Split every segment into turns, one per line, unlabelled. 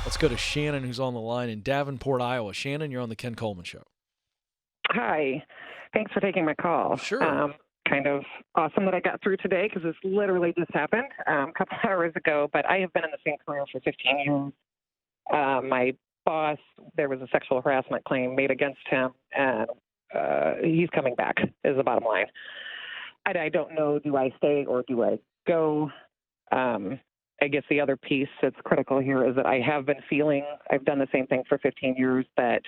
Let's go to Shannon, who's on the line in Davenport, Iowa. Shannon, you're on the Ken Coleman Show.
Hi. Thanks for taking my call.
Sure.
Kind of awesome that I got through today because this literally just happened a couple hours ago, but I have been in the same career for 15 years. My boss, there was a sexual harassment claim made against him, and he's coming back is the bottom line. I don't know, do I stay or do I go? I guess the other piece that's critical here is that I have been feeling, I've done the same thing for 15 years, that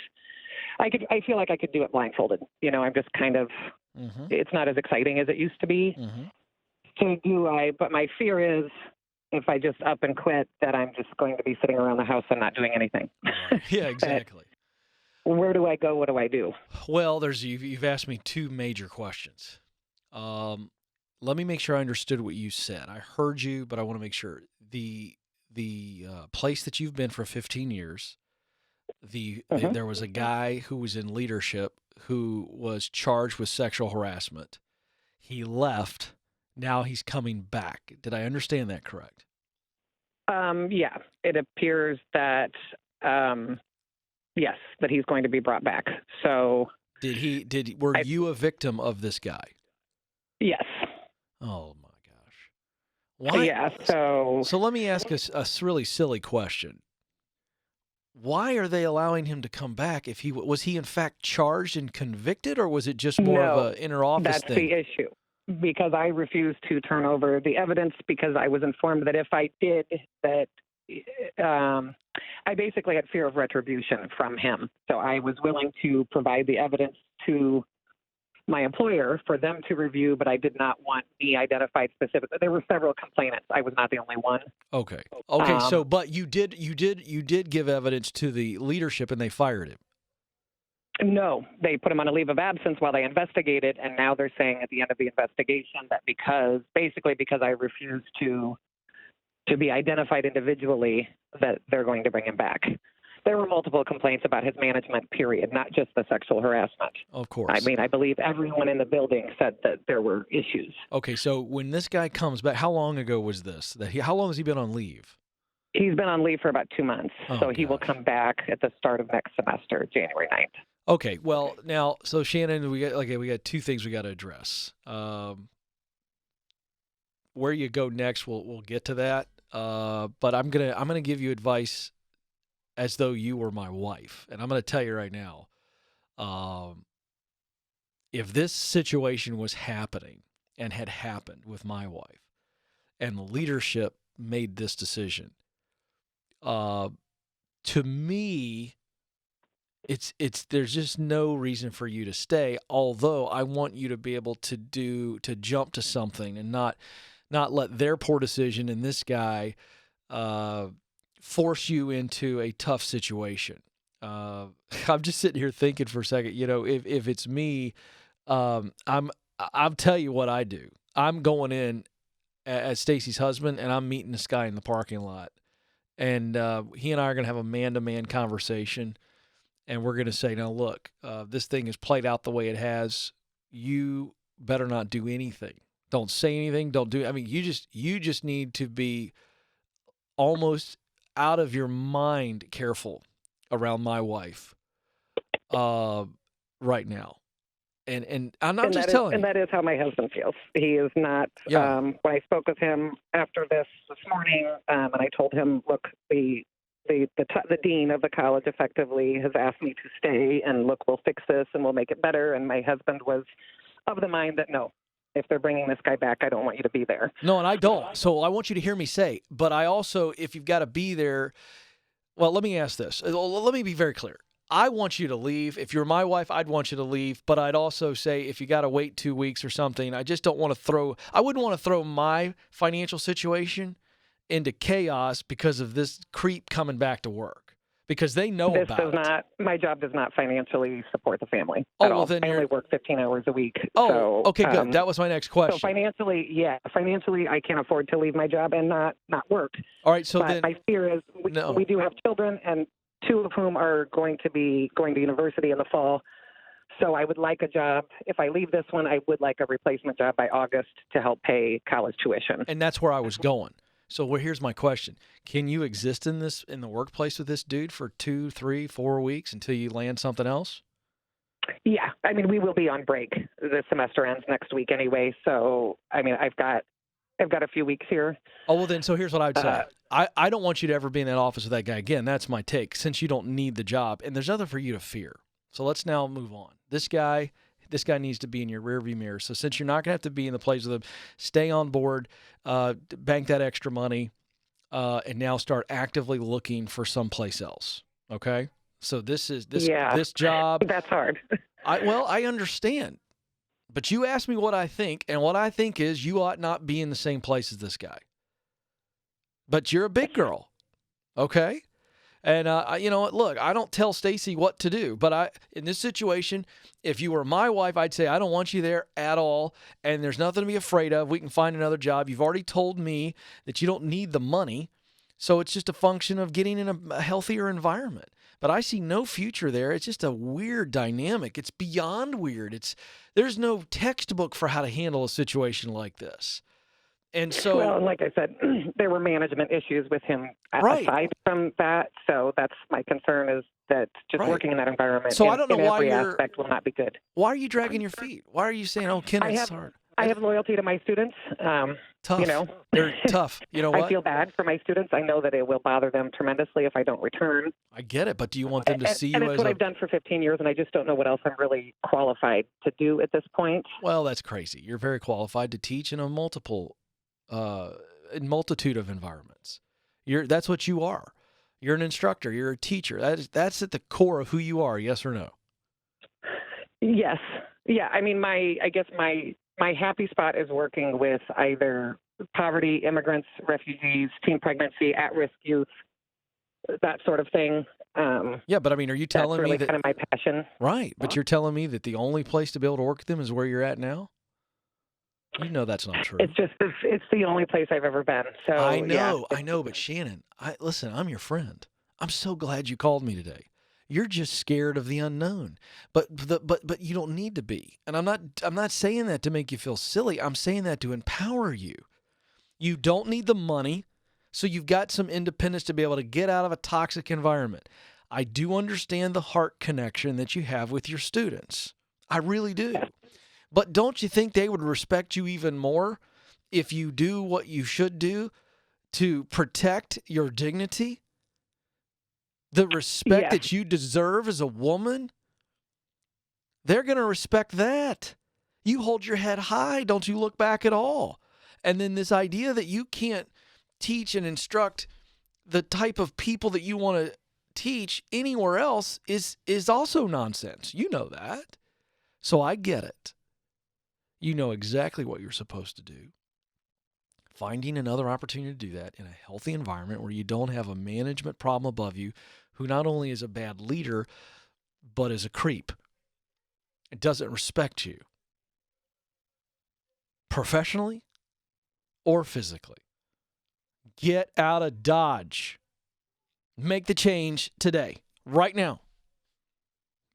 I feel like I could do it blindfolded. You know, I'm just kind of, it's not as exciting as it used to be. So but my fear is if I just up and quit, that I'm just going to be sitting around the house and not doing anything.
Yeah, exactly.
Where do I go? What do I do?
Well, you've asked me two major questions. Let me make sure I understood what you said. I heard you, but I want to make sure. The place that you've been for 15 years, there was a guy who was in leadership who was charged with sexual harassment. He left. Now he's coming back. Did I understand that correct?
Yeah, it appears that, yes, that he's going to be brought back. So
were you a victim of this guy?
Yes.
Oh my gosh. Why?
Yeah. So
let me ask a really silly question. Why are they allowing him to come back? Was he in fact charged and convicted, or was it just more of an interoffice
that's
thing?
the issue. Because I refused to turn over the evidence because I was informed that if I did, that I basically had fear of retribution from him. So I was willing to provide the evidence to my employer for them to review, but I did not want me identified specifically. There were several complainants. I was not the only one.
Okay. So, but you did give evidence to the leadership, and they fired him.
No, they put him on a leave of absence while they investigated, and now they're saying at the end of the investigation that because I refused to be identified individually, that they're going to bring him back. There were multiple complaints about his management, period, not just the sexual harassment.
Of course.
I mean, I believe everyone in the building said that there were issues.
Okay, so when this guy comes back, how long ago was this? How long has he been on leave?
He's been on leave for about 2 months, so he will come back at the start of next semester, January 9th.
Okay, well, now, so Shannon, we got two things we got to address. Where you go next, we'll get to that. But I'm gonna give you advice as though you were my wife, and I'm gonna tell you right now, if this situation was happening and had happened with my wife, and the leadership made this decision, to me, there's just no reason for you to stay. Although I want you to be able to jump to something and not let their poor decision and this guy force you into a tough situation. I'm just sitting here thinking for a second. You know, if it's me, I'll tell you what I do. I'm going in as Stacy's husband, and I'm meeting this guy in the parking lot, and he and I are going to have a man-to-man conversation. And we're going to say, now, look, this thing has played out the way it has. You better not do anything. Don't say anything. Don't do. I mean, you just need to be almost out of your mind careful around my wife right now. And I'm not just telling you.
And that is how my husband feels. He is not.
Yeah.
When I spoke with him after this morning, and I told him, look, the dean of the college effectively has asked me to stay, and look, we'll fix this and we'll make it better. And my husband was of the mind that no, if they're bringing this guy back, I don't want you to be there.
No, and I don't. So I want you to hear me say, but I also, if you've got to be there, well, let me ask this. Let me be very clear. I want you to leave. If you're my wife, I'd want you to leave. But I'd also say if you got to wait 2 weeks or something, I just don't want to I wouldn't want to throw my financial situation into chaos because of this creep coming back to work, because they know about it.
My job does not financially support the family
at
all.
Well, then
I only work 15 hours a week.
Oh,
so,
okay, good. That was my next question.
So financially, I can't afford to leave my job and not work.
All right, so
but
then
my fear is we do have children, and 2 of whom are going to be going to university in the fall. So I would like a job. If I leave this one, I would like a replacement job by August to help pay college tuition.
And that's where I was going. So here's my question. Can you exist in the workplace with this dude for 2, 3, 4 weeks until you land something else?
Yeah. I mean, we will be on break. The semester ends next week anyway. So, I mean, I've got a few weeks here.
Oh, well then, so here's what I would say. I don't want you to ever be in that office with that guy again. That's my take, since you don't need the job. And there's nothing for you to fear. So let's now move on. This guy needs to be in your rearview mirror. So since you're not going to have to be in the place with him, stay on board, bank that extra money, and now start actively looking for someplace else. Okay? So this job.
That's hard.
I understand. But you asked me what I think, and what I think is you ought not be in the same place as this guy. But you're a big girl, okay? And you know what? Look, I don't tell Stacy what to do, but in this situation, if you were my wife, I'd say I don't want you there at all, and there's nothing to be afraid of. We can find another job. You've already told me that you don't need the money, so it's just a function of getting in a healthier environment. But I see no future there. It's just a weird dynamic. It's beyond weird. There's no textbook for how to handle a situation like this. And so,
well, like I said, there were management issues with him aside from that. So that's my concern, is that just working in that environment.
So I don't know why
every aspect will not be good.
Why are you dragging your feet? Why are you saying, "Oh, Ken, it's hard"?
I have loyalty to my students.
Tough.
You know,
they're tough. You know what?
I feel bad for my students. I know that it will bother them tremendously if I don't return.
I get it, but do you want them to see you
and
as
it's what I've done for 15 years, and I just don't know what else I'm really qualified to do at this point.
Well, that's crazy. You're very qualified to teach in a multitude of environments. That's what you are. You're an instructor. You're a teacher. That's at the core of who you are. Yes or no?
Yes. Yeah. I mean, I guess my happy spot is working with either poverty, immigrants, refugees, teen pregnancy, at-risk youth, that sort of thing.
Yeah, but I mean, are you telling
me
that
kind of my passion?
Right, but you're telling me that the only place to be able to work with them is where you're at now? You know that's not true.
It's the only place I've ever been. So
I know,
yeah.
but Shannon, listen, I'm your friend. I'm so glad you called me today. You're just scared of the unknown, but you don't need to be. And I'm not saying that to make you feel silly. I'm saying that to empower you. You don't need the money, so you've got some independence to be able to get out of a toxic environment. I do understand the heart connection that you have with your students. I really do. But don't you think they would respect you even more if you do what you should do to protect your dignity? The respect that you deserve as a woman? They're going to respect that. You hold your head high. Don't you look back at all. And then this idea that you can't teach and instruct the type of people that you want to teach anywhere else is also nonsense. You know that. So I get it. You know exactly what you're supposed to do. Finding another opportunity to do that in a healthy environment where you don't have a management problem above you who not only is a bad leader, but is a creep. It doesn't respect you. Professionally or physically. Get out of Dodge. Make the change today, right now.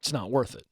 It's not worth it.